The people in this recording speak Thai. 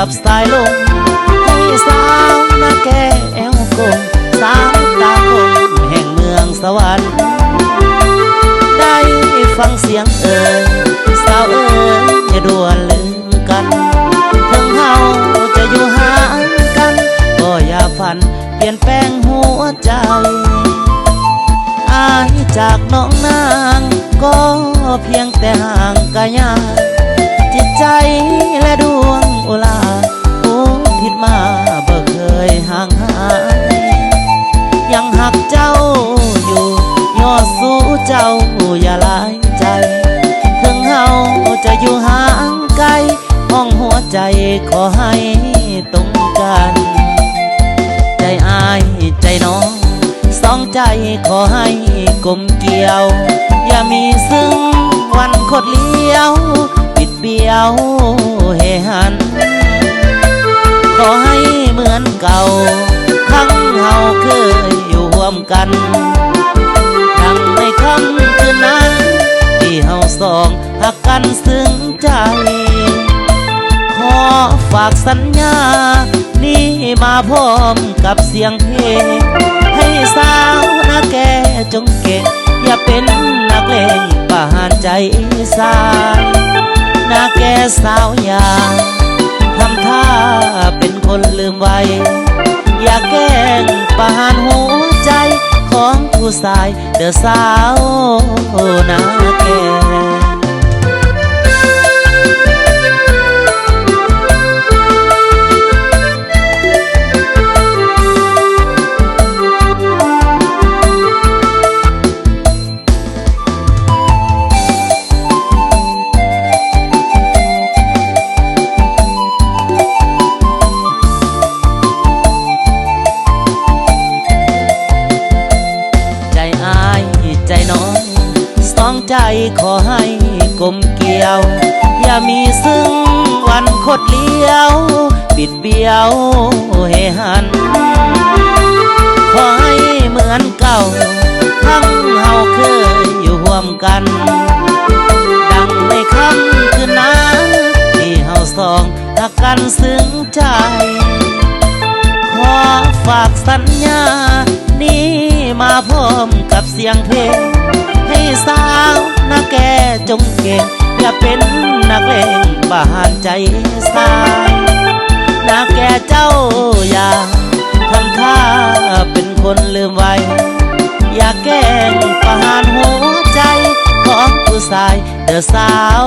กับสายลมให้สาวนาแก้วกงสาวตาคมแห่งเมืองสวรรค์ได้ฟังเสียงสาวอย่าด่วนลืมกันถึงเฮาจะอยู่ห่างกันก็อย่าฝันเปลี่ยนแปลงหัวใจอายจากน้องนางก็เพียงแต่ห่างกายาจิตใจและดวงอุลาโอ้ผิดมาบ่เคยห่างหายยังหักเจ้าอยู่ยอดสู้เจ้าอย่าลายใจถึงเฮาจะอยู่ห่างไกลห้องหัวใจขอให้ตรงกันใจอายใจน้องสองใจขอให้กลมเกี่ยวอย่ามีซึ่งวันคดเลี้ยวปิดเบี้ยวเฮหันขอให้เหมือนเก่าครั้งเฮาเคยอยู่ร่วมกันดังในค่ำคืนนั้นที่เฮาสองหักกันซึ้งใจขอฝากสัญญานี้มาพร้อมกับเสียงเพลงให้สาวนาแก่จงเก่งอย่าเป็นนักเลงประหารใจสายนาแก่สาวอย่าทำท่าเป็นคนลืมไว้อย่าแกล้งประหารหัวใจของผู้ชายเด้อสาวนาแก่ใจขอให้กลมเกี่ยวอย่ามีซึ่งวันคดเลี้ยวปิดเบี้ยวเฮหันขอให้เหมือนเก่าทั้งเฮาเคยอยู่ร่วมกันดังในค่ำคืนนั้นที่เฮาสองหักกันซึ้งใจขอฝากสัญญานี้มาพร้อมกับเสียงเพลงให้สาวนาแก่จงเก่งอย่าเป็นนักเลงประหารใจสายนาแก่เจ้าอย่าทำท่าเป็นคนลืมไว้อย่าแกล้งประหารหัวใจของผู้ชายเด้อสาว